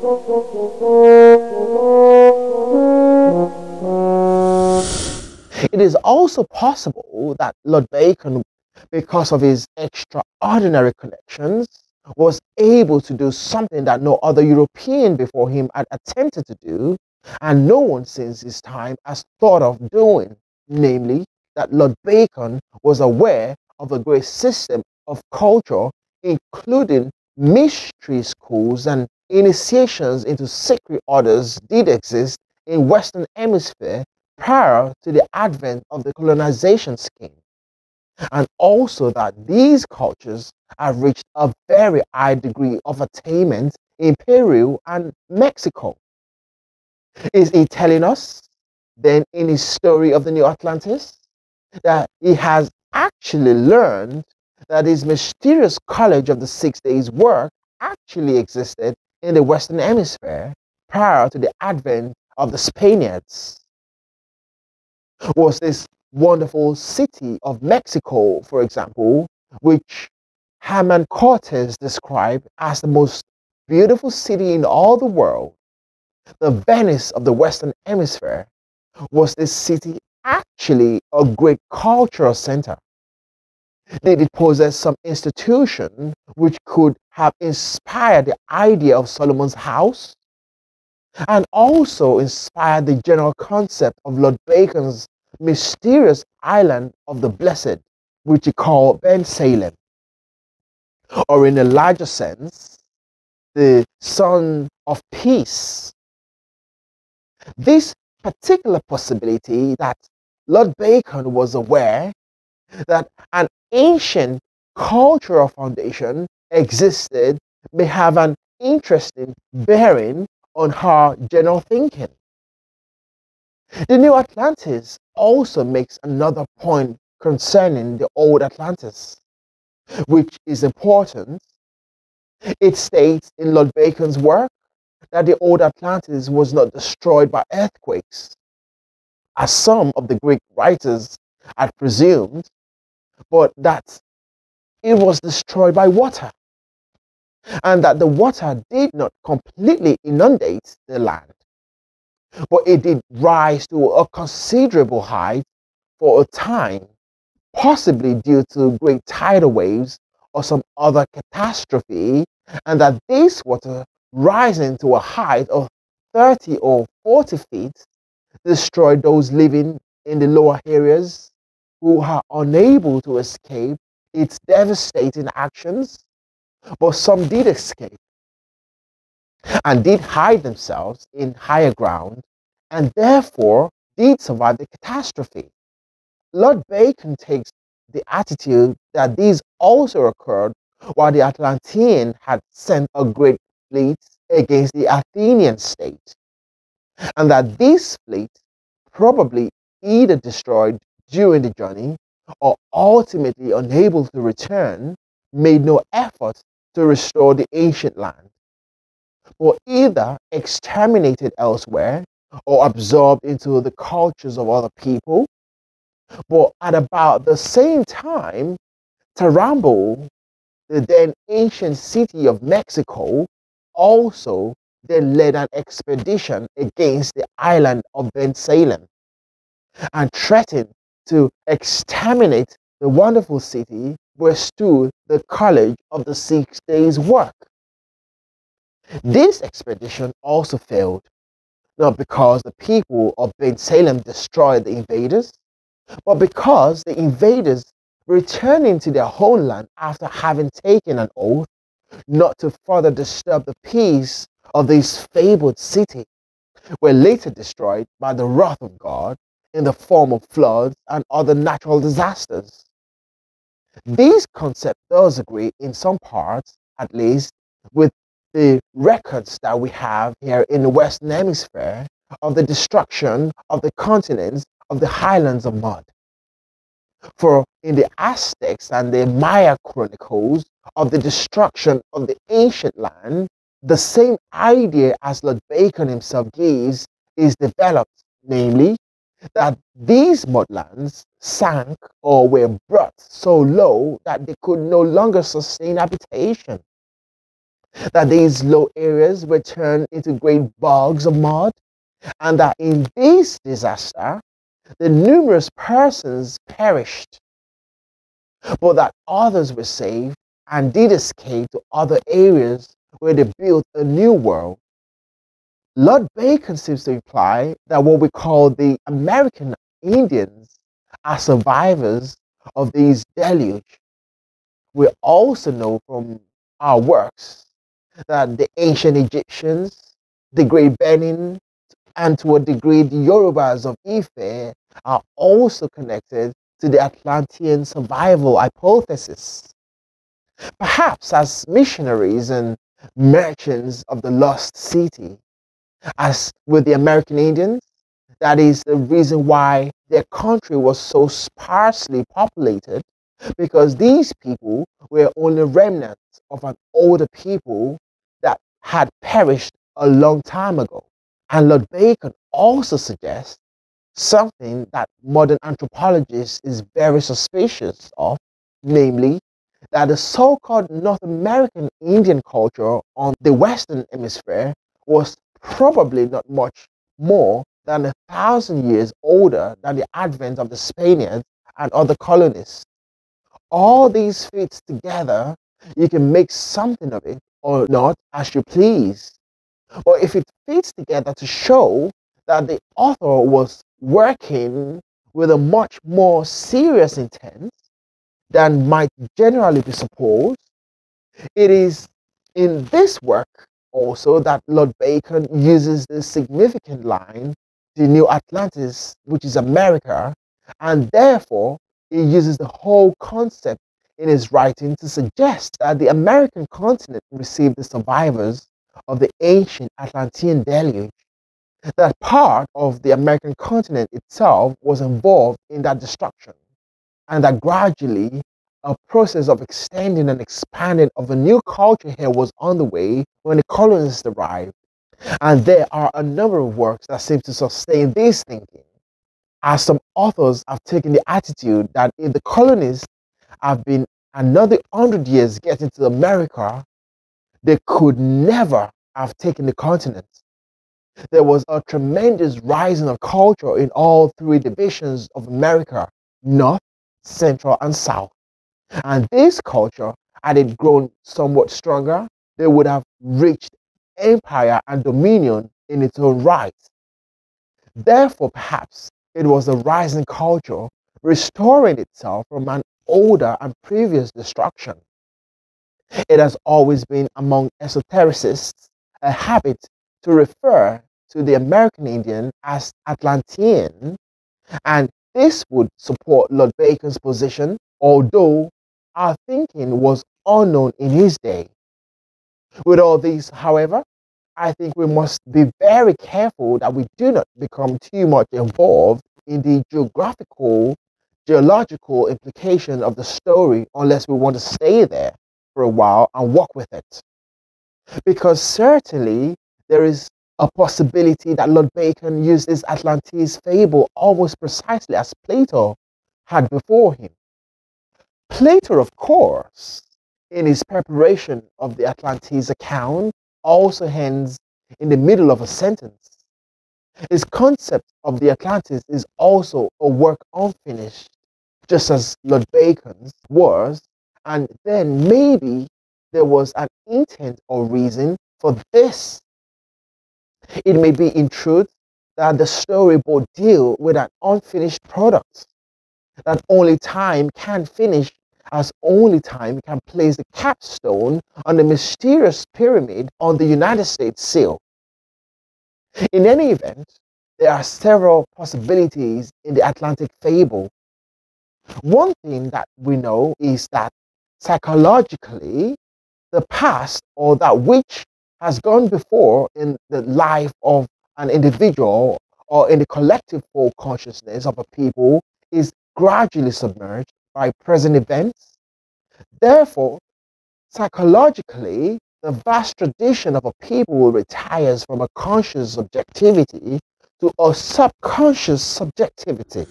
It is also possible that Lord Bacon, because of his extraordinary connections, was able to do something that no other European before him had attempted to do, and no one since his time has thought of doing, namely, that Lord Bacon was aware of a great system of culture, including mystery schools and initiations into secret orders did exist in Western Hemisphere prior to the advent of the colonization scheme, and also that these cultures have reached a very high degree of attainment in Peru and Mexico. Is he telling us then in his story of the New Atlantis that he has actually learned that his mysterious college of the 6 days work actually existed in the Western Hemisphere prior to the advent of the Spaniards? Was this wonderful city of Mexico, for example, which Herman Cortes described as the most beautiful city in all the world, the Venice of the Western Hemisphere, was this city actually a great cultural center? Did it possess some institution which could have inspired the idea of Solomon's house and also inspired the general concept of Lord Bacon's mysterious island of the blessed, which he called Ben Salem, or in a larger sense, the Son of Peace? This particular possibility that Lord Bacon was aware that an ancient cultural foundation existed may have an interesting bearing on her general thinking. The New Atlantis also makes another point concerning the old Atlantis, which is important. It states in Lord Bacon's work that the old Atlantis was not destroyed by earthquakes, as some of the Greek writers had presumed, but that it was destroyed by water, and that the water did not completely inundate the land, but it did rise to a considerable height for a time, possibly due to great tidal waves or some other catastrophe, and that this water rising to a height of 30 or 40 feet destroyed those living in the lower areas who are unable to escape its devastating actions, but some did escape and did hide themselves in higher ground and therefore did survive the catastrophe. Lord Bacon takes the attitude that these also occurred while the Atlantean had sent a great fleet against the Athenian state, and that this fleet probably either destroyed during the journey or ultimately unable to return, made no effort to restore the ancient land, or either exterminated elsewhere or absorbed into the cultures of other people. But at about the same time, Tarambo, the then ancient city of Mexico, also then led an expedition against the island of Ben Salem and threatened to exterminate the wonderful city where stood the College of the 6 days work. This expedition also failed, not because the people of Ben Salem destroyed the invaders, but because the invaders, returning to their homeland after having taken an oath not to further disturb the peace of this fabled city, were later destroyed by the wrath of God in the form of floods and other natural disasters. These concepts does agree in some parts, at least, with the records that we have here in the Western Hemisphere of the destruction of the continents of the highlands of mud. For in the Aztecs and the Maya chronicles of the destruction of the ancient land, the same idea as Lord Bacon himself gives is developed, namely, that these mudlands sank or were brought so low that they could no longer sustain habitation. that these low areas were turned into great bogs of mud, and that in this disaster, the numerous persons perished, but that others were saved and did escape to other areas where they built a new world. Lord Bacon seems to imply that what we call the American Indians are survivors of these deluge. We also know from our works that the ancient Egyptians, the great Benin, and to a degree the Yorubas of Ife are also connected to the Atlantean survival hypothesis. Perhaps as missionaries and merchants of the lost city, as with the American Indians, that is the reason why their country was so sparsely populated, because these people were only remnants of an older people that had perished a long time ago. And Lord Bacon also suggests something that modern anthropologists is very suspicious of, namely that the so-called North American Indian culture on the Western Hemisphere was probably not much more than 1,000 years older than the advent of the Spaniards and other colonists. All these fits together, you can make something of it or not as you please. But if it fits together to show that the author was working with a much more serious intent than might generally be supposed, it is in this work also that Lord Bacon uses the significant line, the New Atlantis, which is America, and therefore he uses the whole concept in his writing to suggest that the American continent received the survivors of the ancient Atlantean deluge, that part of the American continent itself was involved in that destruction, and that gradually a process of extending and expanding of a new culture here was on the way when the colonists arrived. And there are a number of works that seem to sustain this thinking, as some authors have taken the attitude that if the colonists have been another 100 years getting to America, they could never have taken the continent. There was a tremendous rising of culture in all three divisions of America, North, Central, and South. And this culture, had it grown somewhat stronger, they would have reached empire and dominion in its own right. Therefore, perhaps it was a rising culture restoring itself from an older and previous destruction. It has always been among esotericists a habit to refer to the American Indian as Atlantean, and this would support Lord Bacon's position, although our thinking was unknown in his day. With all these, however, I think we must be very careful that we do not become too much involved in the geological implication of the story unless we want to stay there for a while and walk with it. Because certainly there is a possibility that Lord Bacon used this Atlantis fable almost precisely as Plato had before him. Plato, of course, in his preparation of the Atlantis account, also ends in the middle of a sentence. His concept of the Atlantis is also a work unfinished, just as Lord Bacon's was, and then maybe there was an intent or reason for this. It may be in truth that the story both deal with an unfinished product that only time can finish, as only time can place the capstone on the mysterious pyramid on the United States seal. In any event, there are several possibilities in the Atlantic fable. One thing that we know is that psychologically, the past or that which has gone before in the life of an individual or in the collective full consciousness of a people is gradually submerged by present events. Therefore, psychologically, the vast tradition of a people retires from a conscious subjectivity to a subconscious subjectivity.